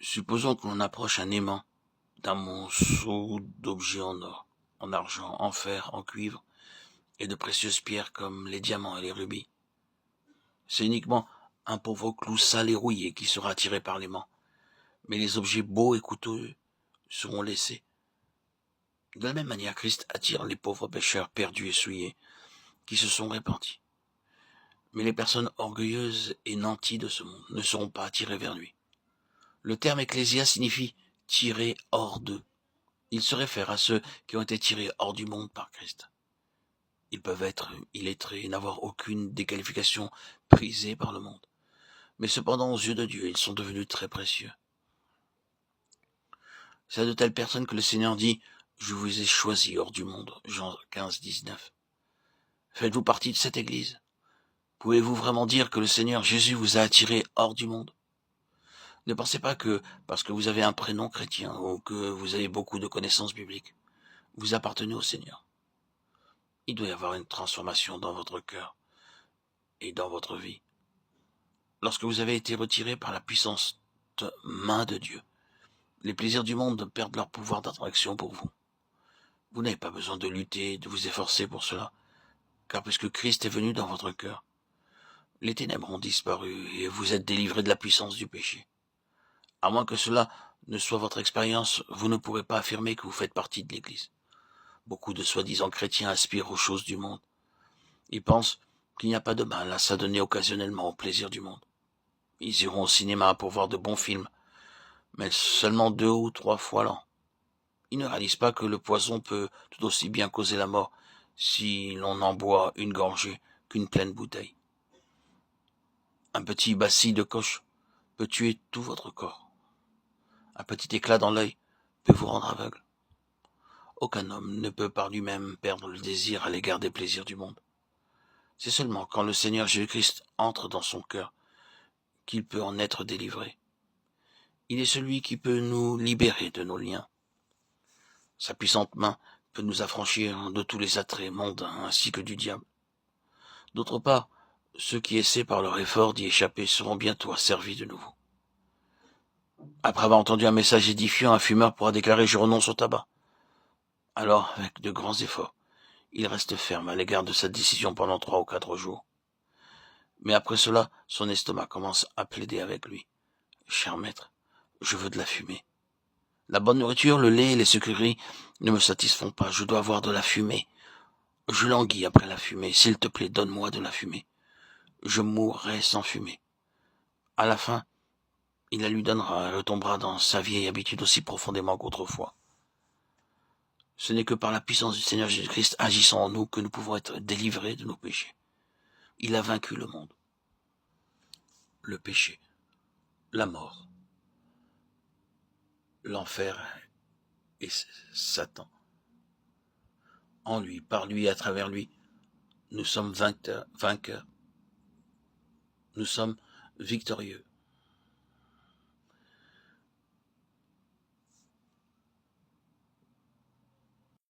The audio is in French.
Supposons que l'on approche un aimant d'un monceau d'objets en or, en argent, en fer, en cuivre, et de précieuses pierres comme les diamants et les rubis. C'est uniquement un pauvre clou sale et rouillé qui sera attiré par l'aimant, mais les objets beaux et coûteux seront laissés. De la même manière, Christ attire les pauvres pécheurs perdus et souillés, qui se sont répandus. Mais les personnes orgueilleuses et nanties de ce monde ne seront pas attirées vers lui. Le terme ecclésia signifie tirer hors d'eux. Il se réfère à ceux qui ont été tirés hors du monde par Christ. Ils peuvent être illettrés et n'avoir aucune déqualification prisée par le monde. Mais cependant, aux yeux de Dieu, ils sont devenus très précieux. C'est à de telles personnes que le Seigneur dit « Je vous ai choisis hors du monde » Jean 15, 19. Faites-vous partie de cette Église? Pouvez-vous vraiment dire que le Seigneur Jésus vous a attiré hors du monde? Ne pensez pas que, parce que vous avez un prénom chrétien ou que vous avez beaucoup de connaissances bibliques, vous appartenez au Seigneur. Il doit y avoir une transformation dans votre cœur et dans votre vie. Lorsque vous avez été retiré par la puissante main de Dieu, les plaisirs du monde perdent leur pouvoir d'attraction pour vous. Vous n'avez pas besoin de lutter, de vous efforcer pour cela, car puisque Christ est venu dans votre cœur, les ténèbres ont disparu et vous êtes délivré de la puissance du péché. À moins que cela ne soit votre expérience, vous ne pourrez pas affirmer que vous faites partie de l'Église. Beaucoup de soi-disant chrétiens aspirent aux choses du monde. Ils pensent qu'il n'y a pas de mal à s'adonner occasionnellement aux plaisirs du monde. Ils iront au cinéma pour voir de bons films, mais seulement 2 ou 3 fois l'an. Ils ne réalisent pas que le poison peut tout aussi bien causer la mort si l'on en boit une gorgée qu'une pleine bouteille. Un petit bacille de coche peut tuer tout votre corps. Un petit éclat dans l'œil peut vous rendre aveugle. Aucun homme ne peut par lui-même perdre le désir à l'égard des plaisirs du monde. C'est seulement quand le Seigneur Jésus-Christ entre dans son cœur qu'il peut en être délivré. Il est celui qui peut nous libérer de nos liens. Sa puissante main peut nous affranchir de tous les attraits mondains ainsi que du diable. D'autre part, ceux qui essaient par leur effort d'y échapper seront bientôt asservis de nouveau. Après avoir entendu un message édifiant, un fumeur pourra déclarer « Je renonce au tabac ». Alors, avec de grands efforts, il reste ferme à l'égard de sa décision pendant 3 ou 4 jours. Mais après cela, son estomac commence à plaider avec lui. « Cher maître, je veux de la fumée. La bonne nourriture, le lait et les sucreries ne me satisfont pas, je dois avoir de la fumée. Je languis après la fumée, s'il te plaît, donne-moi de la fumée. Je mourrai sans fumée. » À la fin, il la lui donnera et retombera dans sa vieille habitude aussi profondément qu'autrefois. Ce n'est que par la puissance du Seigneur Jésus-Christ agissant en nous que nous pouvons être délivrés de nos péchés. Il a vaincu le monde, le péché, la mort, l'enfer et Satan. En lui, par lui et à travers lui, nous sommes vainqueurs. Nous sommes victorieux.